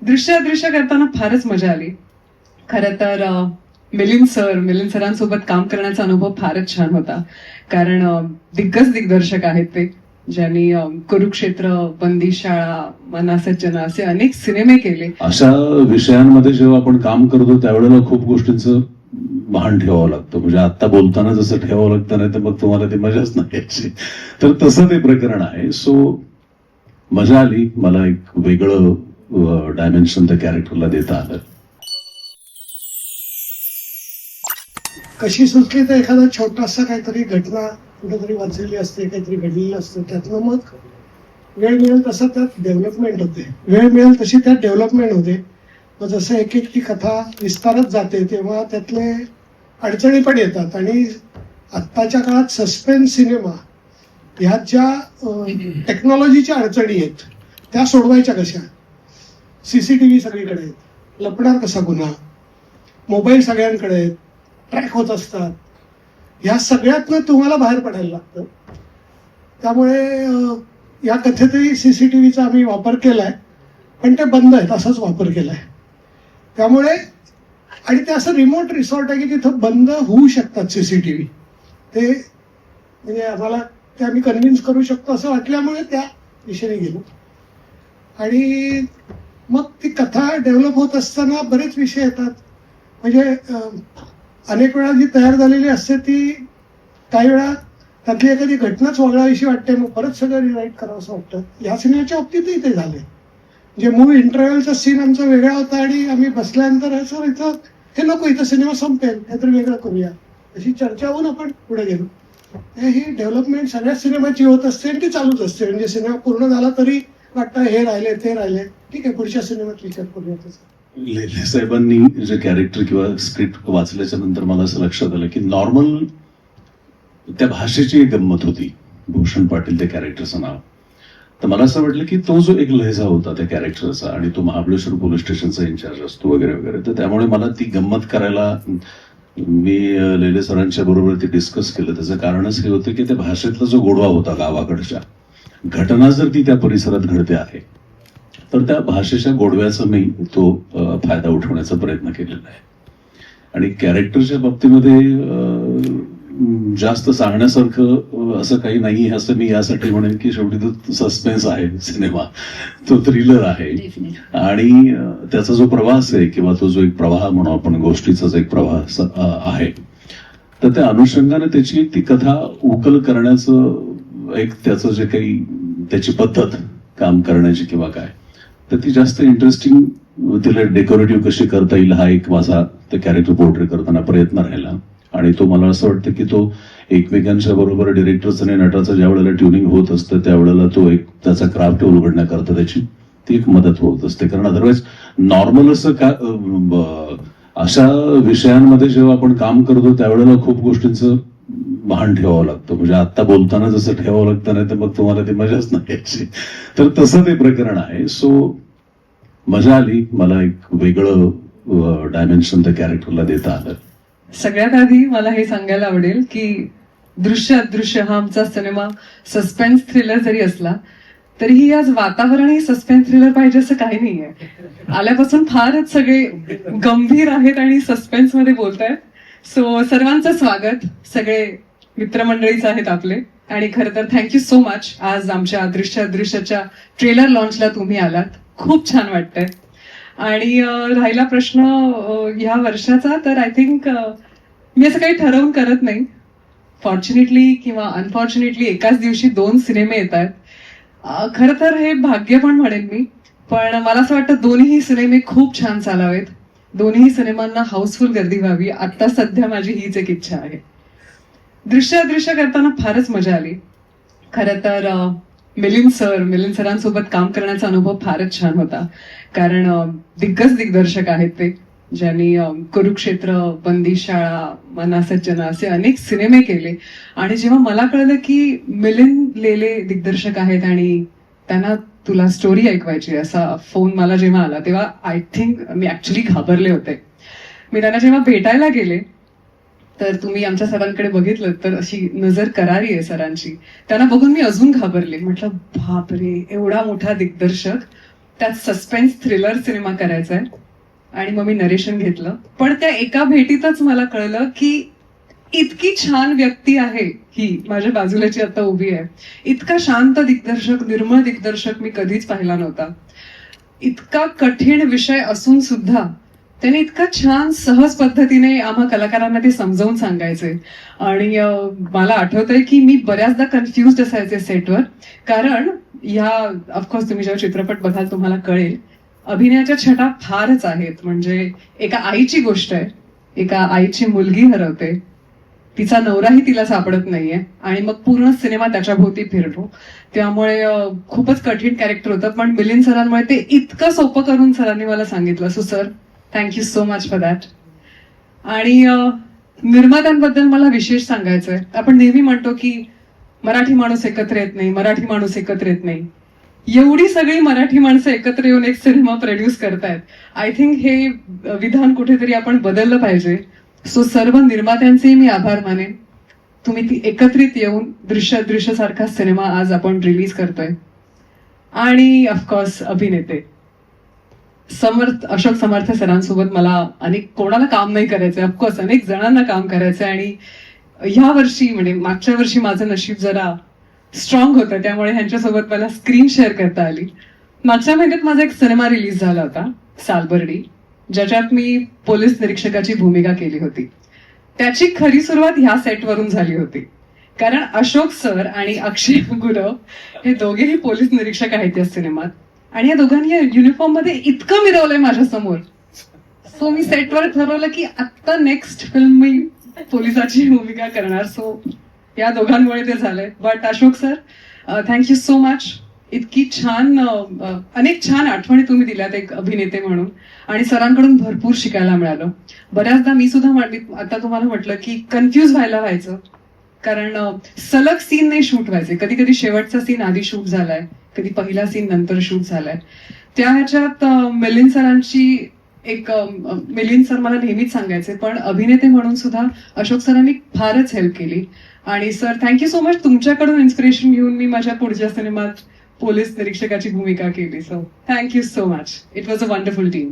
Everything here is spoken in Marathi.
दृश्य करताना फारच मजा आली. खरं तर मिलिंद सरांसोबत काम करण्याचा अनुभव फारच छान होता. कारण दिग्दर्शक आहेत ते, ज्यांनी कुरुक्षेत्र, बंदीशाळा, मना सज्जना असे अनेक सिनेमे केले. अशा विषयांमध्ये जेव्हा आपण काम करतो त्यावेळेला खूप गोष्टींचं भान ठेवावं लागतं. म्हणजे आता बोलताना जसं ठेवावं लागतं नाही तर मग तुम्हाला ती मजाच नाही यायची. तर तसं ते प्रकरण आहे. सो मजा आली. मला एक वेगळं डायमेन्शन त्या कॅरेक्टरला देता आलं. कशी सुचली तर एखादा छोटासा काहीतरी घटना कुठेतरी वाचलेली असते, काहीतरी घडलेलं असतं, त्यातनं मग वेळ मिळेल तसं त्यात डेव्हलपमेंट होते. वेळ मिळेल तशी त्यात डेव्हलपमेंट होते. मग जसं एक ती कथा विस्तारत जाते तेव्हा त्यातले अडचणी पण येतात. आणि आत्ताच्या काळात सस्पेन्स सिनेमा ह्यात ज्या टेक्नॉलॉजीच्या अडचणी आहेत त्या सोडवायच्या कशा. CCTV सगळीकडे आहेत, लपणार कसा गुन्हा, मोबाईल सगळ्यांकडे आहेत, ट्रॅक होत असतात. ह्या सगळ्यातनं तुम्हाला बाहेर पडायला लागतं. त्यामुळे या कथेतही CCTVचा आम्ही वापर केलाय, पण ते बंद आहेत असाच वापर केलाय. त्यामुळे आणि ते असं रिमोट रिसॉर्ट आहे की तिथं बंद होऊ शकतात CCTV. ते म्हणजे आम्हाला ते आम्ही कन्व्हिन्स करू शकतो असं वाटल्यामुळे त्या दिशेने गेलो. आणि मग ती कथा डेव्हलप होत असताना बरेच विषय येतात. म्हणजे अनेक वेळा जी तयार झालेली असते ती काही वेळा त्यातली एखादी घटनाच वगळावीशी वाटते, मग परत सगळं रिराईट करावं असं वाटतं. या सिनेमाच्या बाबतीतही ते झाले. जे मूळ इंटरव्हलचा सीन आमचा वेगळा होता आणि आम्ही बसल्यानंतर असं इथं हे नको, इथं सिनेमा संपेल, काहीतरी वेगळं करूया अशी चर्चा होऊन आपण पुढे गेलो. ही डेव्हलपमेंट सगळ्या सिनेमाची होत असते आणि ती चालूच असते. म्हणजे सिनेमा पूर्ण झाला तरी वाटतं हे राहिले ते राहिले, ठीक आहे पुढच्या सिनेमात विचार करूया त्याचा. लेले साहेबांनी जे कॅरेक्टर किंवा स्क्रिप्ट वाचल्याच्या नंतर मला असं लक्षात आलं की नॉर्मल त्या भाषेची एक गंमत होती. भूषण पाटील त्या कॅरेक्टरचं नाव. तर मला असं वाटलं की तो जो एक लहजा होता त्या कॅरेक्टरचा आणि तो महाबळेश्वर पोलीस स्टेशनचा इन्चार्ज असतो वगैरे वगैरे, तर त्यामुळे मला ती गंमत करायला मी लेले सरांच्या बरोबर ते डिस्कस केलं. त्याचं कारणच हे होतं की त्या भाषेतला जो गोडवा होता, गावाकडच्या घटना जर ती त्या परिसरात घडते आहे तर त्या भाषेच्या गोडव्याचा मी तो फायदा उठवण्याचा प्रयत्न केलेला आहे. आणि कॅरेक्टरच्या बाबतीमध्ये जास्त सांगण्यासारखं असं काही नाही असं मी यासाठी म्हणेन की शेवटी तो सस्पेन्स आहे सिनेमा, तो थ्रिलर आहे. आणि त्याचा जो प्रवास आहे किंवा तो जो एक प्रवाह म्हणू आपण, गोष्टीचा जो एक प्रवाह आहे, तर त्या अनुषंगाने त्याची ती कथा उकल करण्याचं एक त्याचं जे काही त्याची पद्धत काम करण्याची किंवा काय, तर ती जास्त इंटरेस्टिंग, तिला डेकोरेटिव्ह कशी करता येईल हा एक माझा ते कॅरेक्टर पोर्ट्रे करताना प्रयत्न राहिला. आणि तो मला असं वाटतं की तो एकमेकांच्या बरोबर डिरेक्टरचं आणि नटाचं ज्या वेळेला ट्युनिंग होत असतं त्यावेळेला तो एक त्याचा क्राफ्ट उलगडण्याकरता त्याची ती एक मदत होत असते. कारण अदरवाईज नॉर्मल असं का अशा विषयांमध्ये जेव्हा आपण काम करतो त्यावेळेला खूप गोष्टींचं भान ठेवावं लागतं. म्हणजे आता बोलताना जसं ठेवावं लागतं नाही तर मग तुम्हाला ती मजाच नाही यायची. तर तसं ते प्रकरण आहे. सो मजा आली. मला एक वेगळं डायमेन्शन त्या कॅरेक्टरला देता आलं. सगळ्यात आधी मला हे सांगायला आवडेल की दृश्य हा आमचा सिनेमा सस्पेन्स थ्रिलर जरी असला तरीही आज वातावरणही सस्पेन्स थ्रिलर पाहिजे असं काही नाहीये. आल्यापासून फारच सगळे गंभीर आहेत आणि सस्पेन्स मध्ये बोलतायत. सो सर्वांचं स्वागत. सगळे मित्रमंडळीच आहेत आपले. आणि खरं तर थँक्यू सो मच. आज आमच्या दृश्यच्या ट्रेलर लॉन्चला तुम्ही आलात. खूप छान वाटतंय. आणि राहिला प्रश्न ह्या वर्षाचा, तर आय थिंक मी असं काही ठरवून करत नाही. फॉर्च्युनेटली किंवा अनफॉर्च्युनेटली एकाच दिवशी 2 सिनेमे येत आहेत. खरं तर हे भाग्य पण म्हणेन मी. पण मला असं वाटतं दोन्ही सिनेमे खूप छान चालावेत. दोन्ही सिनेमांना हाऊसफुल गर्दी व्हावी. आता सध्या माझी हीच एक इच्छा आहे. दृश्य करताना फारच मजा आली. खरं तर मिलिंद सरांसोबत काम करण्याचा अनुभव फारच छान होता. कारण दिग्दर्शक आहेत ते, ज्यांनी कुरुक्षेत्र, बंदीशाळा, मना सज्जना असे अनेक सिनेमे केले. आणि जेव्हा मला कळलं की मिलिंद लेले दिग्दर्शक आहेत आणि त्यांना तुला स्टोरी ऐकवायची असा फोन मला जेव्हा आला तेव्हा आय थिंक मी ऍक्च्युली घाबरले होते. मी त्यांना जेव्हा भेटायला गेले तर तुम्ही आमच्या सरांकडे बघितलं तर अशी नजर करारी आहे सरांची. त्यांना बघून मी अजून घाबरले. म्हटलं बापरे, एवढा मोठा दिग्दर्शक, त्यात सस्पेन्स थ्रिलर सिनेमा करायचा आहे आणि मग मी नरेशन घेतलं. पण त्या एका भेटीतच मला कळलं की इतकी छान व्यक्ती आहे ही माझ्या बाजूला जी आता उभी आहे. इतका शांत दिग्दर्शक, निर्मळ दिग्दर्शक मी कधीच पाहिला नव्हता. इतका कठीण विषय असून सुद्धा त्याने इतका छान सहज पद्धतीने आम्हा कलाकारांना ते समजावून सांगायचे. आणि मला आठवतंय की मी बऱ्याचदा कन्फ्युज असायचे सेटवर, कारण ह्या ऑफकोर्स तुम्ही जेव्हा चित्रपट बघाल तुम्हाला कळेल, अभिनयाच्या छटा फारच आहेत. म्हणजे एका आईची गोष्ट आहे, एका आईची मुलगी हरवते, तिचा नवराही तिला सापडत नाहीये आणि मग पूर्ण सिनेमा त्याच्या भोवती फिरतो. त्यामुळे खूपच कठीण कॅरेक्टर होतं. पण मिलिंद सरांमुळे ते इतकं सोपं करून सरांनी मला सांगितलं. So sir, thank you so much for that. आणि निर्मात्यांबद्दल मला विशेष सांगायचंय. आपण नेहमी म्हणतो की मराठी माणूस एकत्र येत नाही, मराठी माणूस एकत्र येत नाही. एवढी सगळी मराठी माणसं एकत्र येऊन एक सिनेमा प्रोड्यूस करतायत. आय थिंक हे विधान कुठेतरी आपण बदललं पाहिजे. सो सर्व निर्मात्यांचे मी आभार मानेन. तुम्ही ती एकत्रित येऊन दृश्य सारखा सिनेमा आज आपण रिलीज करतोय. आणि ऑफकोर्स अभिनेते अशोक समर्थ सरांसोबत मला कोणाला काम नाही करायचंय, ऑफकोर्स अनेक जणांना काम करायचंय. आणि ह्या वर्षी म्हणजे मागच्या वर्षी माझं नशीब जरा स्ट्रॉंग होतं, त्यामुळे ह्यांच्यासोबत मला स्क्रीन शेअर करता आली. मागच्या महिन्यात माझा एक सिनेमा रिलीज झाला होता, सालबर्डी, ज्याच्यात मी पोलीस निरीक्षकाची भूमिका केली होती. त्याची खरी सुरुवात ह्या सेटवरून झाली होती, कारण अशोक सर आणि अक्षय गुरव हे दोघेही पोलीस निरीक्षक आहेत या सिनेमात. आणि या दोघांनी युनिफॉर्म मध्ये इतकं मिरवलंय माझ्या समोर. सो मी सेटवर ठरवलं की आता नेक्स्ट फिल्म मी पोलिसाची भूमिका करणार. सो या दोघांमुळे ते झालंय. But Ashok sir, thank you so much. इतकी छान अनेक छान आठवणी तुम्ही दिल्यात एक अभिनेते म्हणून, आणि सरांकडून भरपूर शिकायला मिळालं. बऱ्याचदा मी सुद्धा आता तुम्हाला म्हटलं की कन्फ्युज व्हायचं, कारण सलग सीन नाही शूट व्हायचे. कधी कधी शेवटचा सीन आधी शूट झालाय, कधी पहिला सीन नंतर शूट झालाय. त्या ह्याच्यात मिलिंद सर मला नेहमीच सांगायचे, पण अभिनेते म्हणून सुद्धा अशोक सरांनी फारच हेल्प केली. आणि सर, थँक्यू सो मच. तुमच्याकडून इन्स्पिरेशन घेऊन मी माझ्या पुढच्या सिनेमात पोलीस निरीक्षकाची भूमिका केली. So thank you so much. It was a wonderful team.